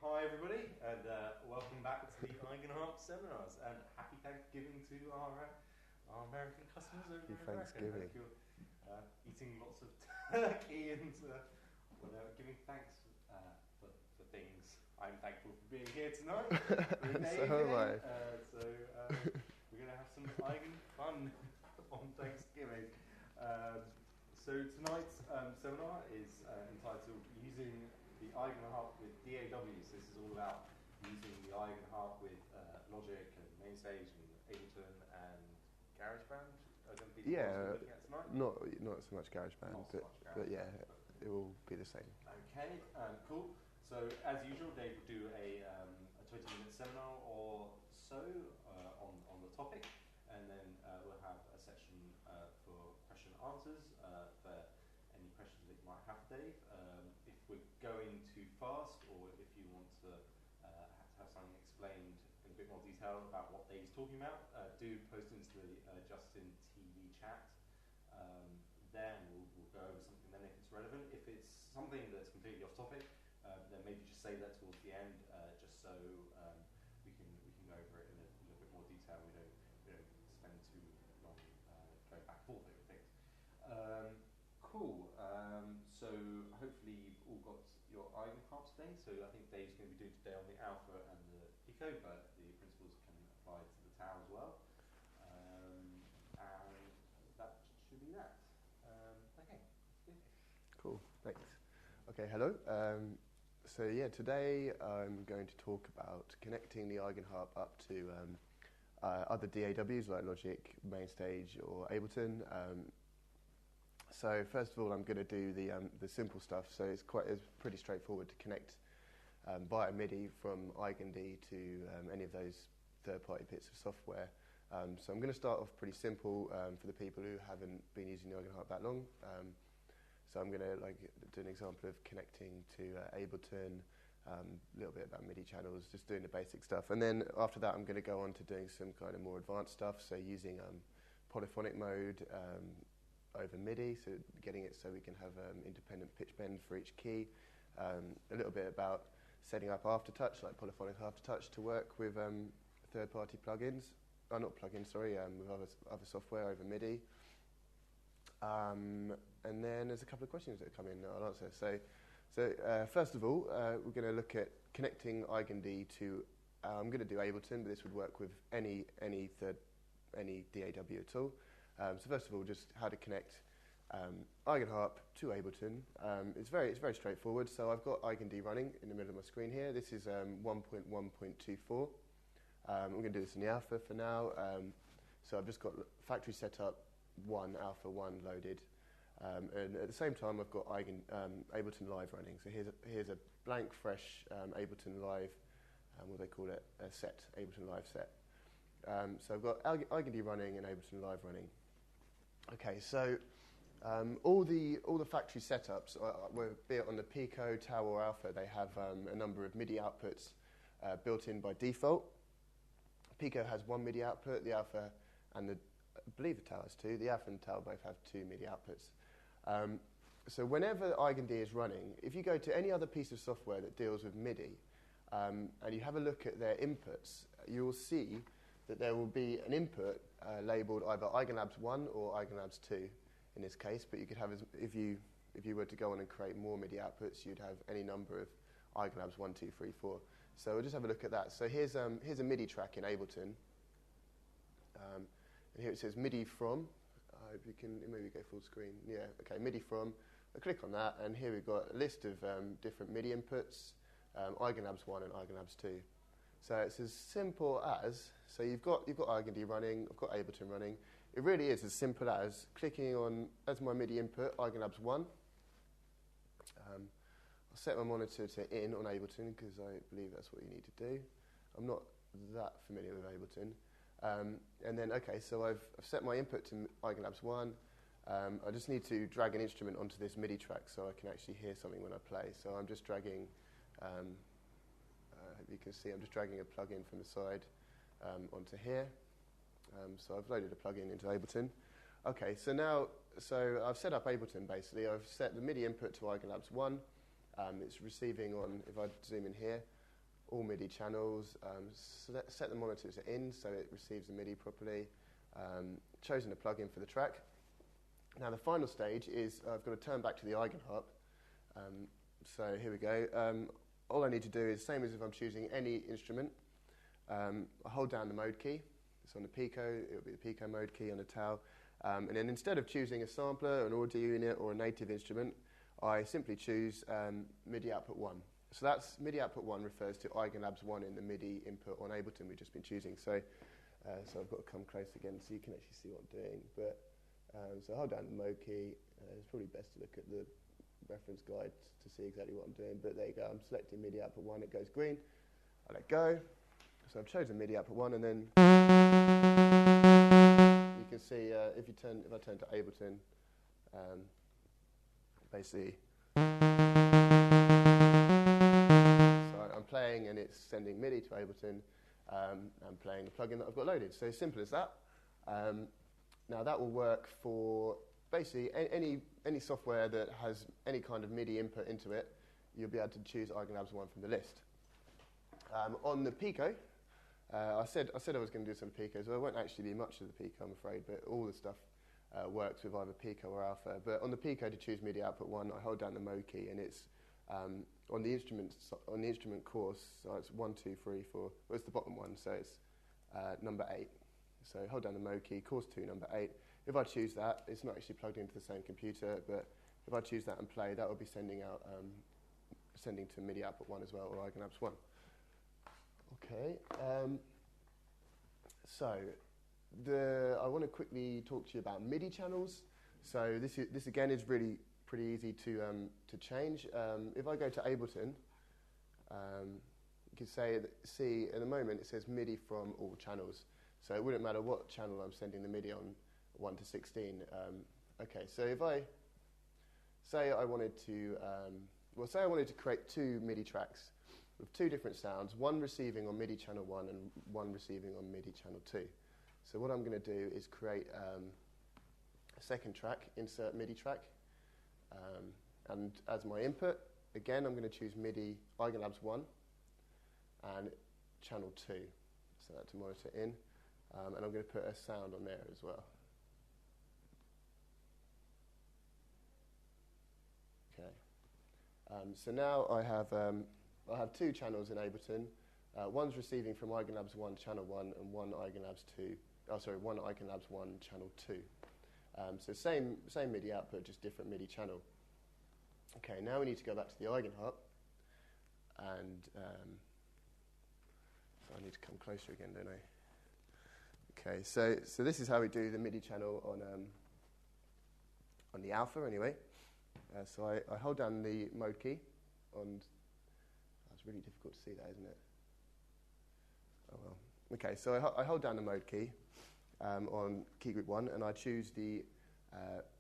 Hi everybody, and welcome back to the Eigenharp seminars, and happy Thanksgiving to our American customers over in America. Thanksgiving. Hope you're eating lots of turkey and giving thanks for things. I'm thankful for being here tonight. So am I. We're going to have some Eigen fun on Thanksgiving. So tonight's seminar is entitled Using the Eigenharp with DAWs. This is all about using the Eigenharp with Logic and Mainstage and Ableton and GarageBand. Are going to be the ones we're looking at tonight? Not so much GarageBand, but yeah, it will be the same. Okay, cool. So as usual, Dave will do a 20-minute seminar or so on the topic, and then we'll have a section for question and answers for any questions that you might have, Dave. If we're going too fast, or if you want to have something explained in a bit more detail about what Dave's talking about, do post into the Justin TV chat. Then we'll go over something then if it's relevant. If it's something that's completely off topic, then maybe just save that towards the end, just so we can go over it in a little bit more detail. We don't spend too long going back and forth over things. Cool. So hopefully you've all got your Eigenharp today. So I think Dave's going to be doing today on the Alpha and the Pico, but the principles can apply to the Tau as well. And that should be that. Okay. Yeah. Cool. Thanks. Okay. Hello. So yeah, today I'm going to talk about connecting the Eigenharp up to other DAWs like Logic, Mainstage, or Ableton. So first of all, I'm going to do the simple stuff. So it's pretty straightforward to connect via MIDI from Eigenharp to any of those third-party bits of software. So I'm going to start off pretty simple for the people who haven't been using the Eigenharp that long. So I'm going to do an example of connecting to Ableton, a little bit about MIDI channels, just doing the basic stuff. And then after that, I'm going to go on to doing some kind of more advanced stuff. So using polyphonic mode over MIDI, so getting it so we can have independent pitch bend for each key. A little bit about setting up aftertouch, like polyphonic aftertouch, to work with third-party plugins. Not plugins, sorry, with other software over MIDI. And then there's a couple of questions that come in that I'll answer. So first of all, we're going to look at connecting Eigenharp to. I'm going to do Ableton, but this would work with any DAW at all. So first of all, just how to connect Eigenharp to Ableton. It's very straightforward. So I've got Eigenharp running in the middle of my screen here. This is 1.1.24. I'm going to do this in the alpha for now. So I've just got factory setup 1, alpha 1 loaded. And at the same time, I've got Ableton Live running. So here's a blank, fresh Ableton Live, what do they call it? A set, Ableton Live set. So I've got Eigenharp running and Ableton Live running. Okay, so all the factory setups, be it on the Pico, Tau, or Alpha, they have a number of MIDI outputs built in by default. Pico has one MIDI output, the Alpha and I believe the Tau has two. The Alpha and the Tau both have two MIDI outputs. So whenever Eigenharp is running, if you go to any other piece of software that deals with MIDI and you have a look at their inputs, you will see that there will be an input labelled either Eigenlabs 1 or Eigenlabs 2 in this case, but you could have, if you were to go on and create more MIDI outputs, you'd have any number of Eigenlabs 1, 2, 3, 4. So we'll just have a look at that. So here's a MIDI track in Ableton. And here it says MIDI from. I hope you can maybe go full screen. Yeah, okay, MIDI from. I click on that, and here we've got a list of different MIDI inputs, Eigenlabs 1 and Eigenlabs 2. So it's as simple as, so you've got Eigenharp running, I've got Ableton running. It really is as simple as clicking on, as my MIDI input, Eigenlabs 1. I'll set my monitor to in on Ableton, because I believe that's what you need to do. I'm not that familiar with Ableton. And then, okay, so I've set my input to Eigenlabs 1. I just need to drag an instrument onto this MIDI track so I can actually hear something when I play. So I'm just dragging, I hope you can see, I'm just dragging a plugin from the side onto here. So I've loaded a plugin into Ableton. Okay, so I've set up Ableton basically. I've set the MIDI input to Eigenlabs 1. It's receiving on, if I zoom in here, all MIDI channels, set the monitors in so it receives the MIDI properly, chosen a plugin for the track. Now the final stage is I've got to turn back to the Eigenharp. So here we go. All I need to do is same as if I'm choosing any instrument. I hold down the mode key. It's on the Pico, it'll be the Pico mode key on the TAW. And then instead of choosing a sampler, an audio unit or a native instrument, I simply choose MIDI output 1. So that's MIDI output 1 refers to Eigenlabs 1 in the MIDI input on Ableton we've just been choosing. So I've got to come close again so you can actually see what I'm doing. But so I hold down the mode key. It's probably best to look at the reference guide to see exactly what I'm doing. But there you go. I'm selecting MIDI output 1. It goes green. I let go. So I've chosen MIDI output 1, and then you can see if I turn to Ableton, basically. I'm playing and it's sending MIDI to Ableton. I'm playing the plugin that I've got loaded. So simple as that. Now that will work for basically any software that has any kind of MIDI input into it. You'll be able to choose Eigenlabs 1 from the list. On the Pico, I said I was going to do some Pico, so there won't actually be much of the Pico, I'm afraid, but all the stuff works with either Pico or Alpha. But on the Pico, to choose MIDI output 1, I hold down the mode key, and it's on the instrument course. So it's 1, 2, 3, 4. Well, it's the bottom one, so it's number 8. So hold down the mode key, course 2, number 8. If I choose that, it's not actually plugged into the same computer, but if I choose that and play, that will be sending out sending to MIDI output 1 as well, or Eigenlabs 1. Okay. So I want to quickly talk to you about MIDI channels. So this again is really pretty easy to change. If I go to Ableton, you can see at the moment it says MIDI from all channels. So it wouldn't matter what channel I'm sending the MIDI on, 1 to 16. Okay, so if I say I wanted to, say I wanted to create 2 MIDI tracks with 2 different sounds, one receiving on MIDI channel 1 and one receiving on MIDI channel 2. So what I'm going to do is create a second track, insert MIDI track, and as my input, again I'm going to choose MIDI Eigenlabs 1 and channel 2. So that to monitor in, and I'm going to put a sound on there as well. Okay. So now I have 2 channels in Ableton. One's receiving from Eigenlabs 1 channel 1 and one Eigenlabs 1 channel 2. So same MIDI output, just different MIDI channel. Okay, now we need to go back to the Eigenharp, and so I need to come closer again, don't I? Okay, so this is how we do the MIDI channel on the Alpha anyway. So I hold down the mode key on. It's really difficult to see that, isn't it? Oh well. Okay, so I hold down the mode key on key group 1, and I choose the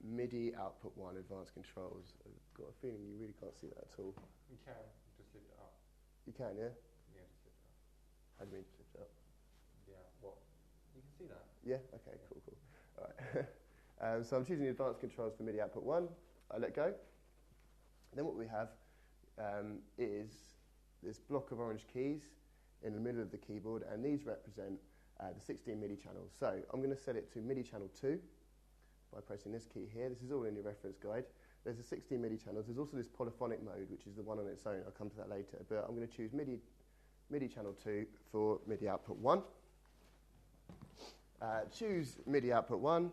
MIDI output 1 advanced controls. I've got a feeling you really can't see that at all. You can, just lift it up. You can, yeah? Yeah, just lift it up. How do you mean lift it up? Yeah, what? You can see that. Yeah, okay, cool. All right. So I'm choosing the advanced controls for MIDI output 1. I let go. Then what we have is this block of orange keys in the middle of the keyboard, and these represent the 16 MIDI channels. So I'm going to set it to MIDI channel 2 by pressing this key here. This is all in your reference guide. There's the 16 MIDI channels. There's also this polyphonic mode, which is the one on its own. I'll come to that later. But I'm going to choose MIDI channel 2 for MIDI output 1. Choose MIDI output 1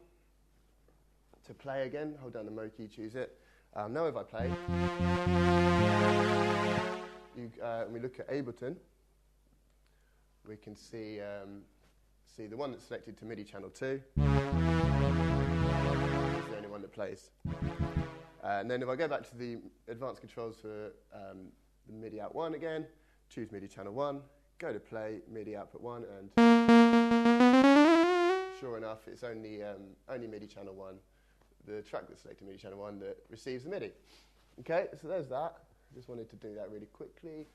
to play again. Hold down the mode key, choose it. Now if I play, we look at Ableton, we can see the one that's selected to MIDI channel 2 is the only one that plays. And then if I go back to the advanced controls for the MIDI out 1 again, choose MIDI channel 1, go to play MIDI output 1, and sure enough, it's only MIDI channel 1, the track that's selected MIDI channel 1, that receives the MIDI. Okay, so there's that. Just wanted to do that really quickly.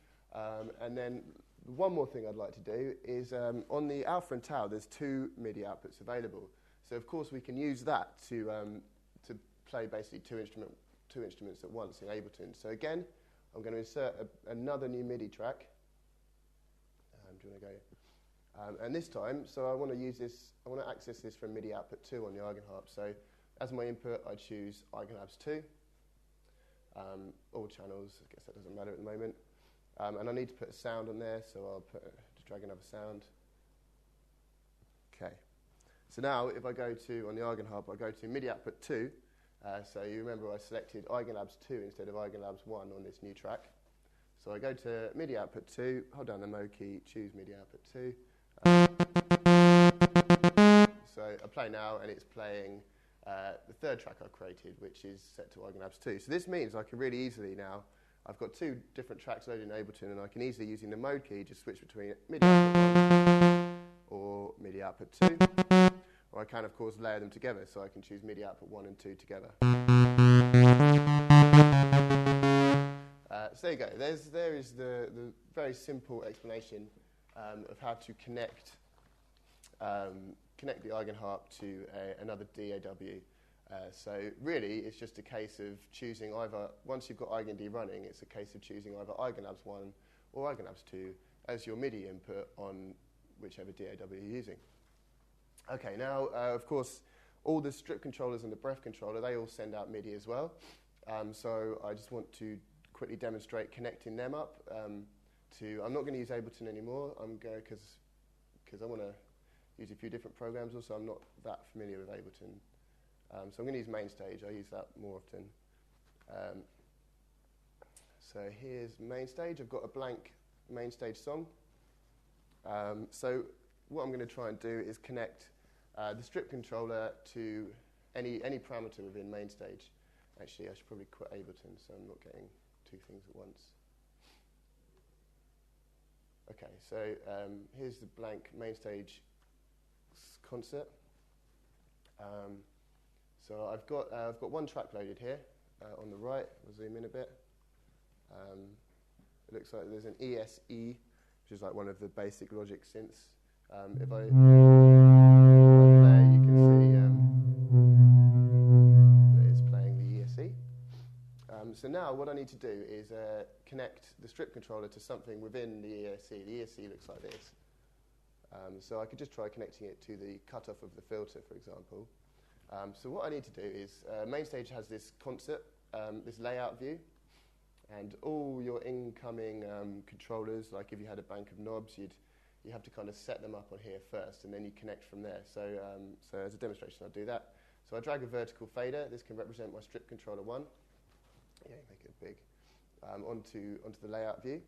And then one more thing I'd like to do is on the Alpha and TAW, there's 2 MIDI outputs available. So of course we can use that to play basically two instruments at once in Ableton. So again, I'm going to insert another new MIDI track. Do you want to go? And this time, so I want to use this, I want to access this from MIDI output 2 on the Eigenharp. So as my input, I choose Eigenharp's 2. All channels, I guess that doesn't matter at the moment. And I need to put a sound on there, so I'll just drag another sound. Okay. So now, if I go to, on the Eigenharp, I go to MIDI output 2. So you remember I selected Eigenlabs 2 instead of Eigenlabs 1 on this new track. So I go to MIDI output 2, hold down the mode key, choose MIDI output 2. So I play now, and it's playing the third track I've created, which is set to Eigenlabs 2. So this means I can really easily now, I've got 2 different tracks loaded in Ableton, and I can easily, using the mode key, just switch between MIDI output 1 or MIDI output 2. Or I can, of course, layer them together, so I can choose MIDI output 1 and 2 together. So there you go. There is the very simple explanation of how to connect the Eigenharp to another DAW. So really, it's just a case of choosing either, once you've got EigenD running, it's a case of choosing either Eigenlabs 1 or Eigenlabs 2 as your MIDI input on whichever DAW you're using. Okay, now, of course, all the strip controllers and the breath controller, they all send out MIDI as well. So I just want to quickly demonstrate connecting them up to, I'm not going to use Ableton anymore, I'm going, because I want to use a few different programs also, I'm not that familiar with Ableton. So I'm going to use MainStage, I use that more often. So here's MainStage, I've got a blank MainStage song. So what I'm going to try and do is connect the strip controller to any parameter within MainStage. Actually, I should probably quit Ableton so I'm not getting 2 things at once. Okay, so here's the blank MainStage concert. So I've got 1 track loaded here on the right. I'll zoom in a bit. It looks like there's an ESE, which is like one of the basic Logic synths. If I play, you can see that it's playing the ESE. So now what I need to do is connect the strip controller to something within the ESE. The ESE looks like this. So I could just try connecting it to the cutoff of the filter, for example. So what I need to do is, MainStage has this concert, this layout view, and all your incoming controllers, like if you had a bank of knobs, you have to kind of set them up on here first, and then you connect from there. So, so as a demonstration, I'll do that. So I drag a vertical fader. This can represent my strip controller 1. Yeah, make it big. Onto the layout view.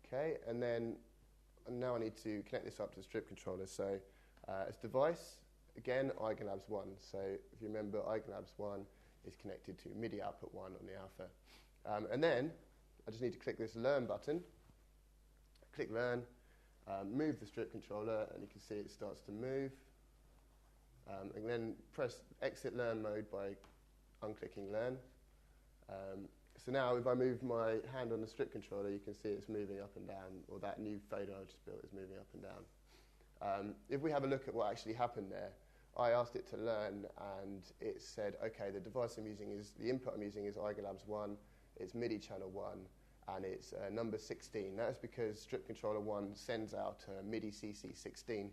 Okay, and now I need to connect this up to the strip controller. So as device, again, Eigenlabs 1. So if you remember, Eigenlabs 1 is connected to MIDI output 1 on the alpha. And then I just need to click this Learn button. Click Learn. Move the strip controller, and you can see it starts to move. And then press Exit Learn mode by unclicking Learn. So now if I move my hand on the strip controller, you can see it's moving up and down, or that new fader I just built is moving up and down. If we have a look at what actually happened there, I asked it to learn, and it said, okay, the device I'm using is, the input I'm using is Eigenlabs 1, it's MIDI channel 1, and it's number 16. That's because strip controller 1 sends out MIDI CC16,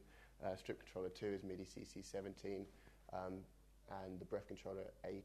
strip controller 2 is MIDI CC17, and the breath controller 18.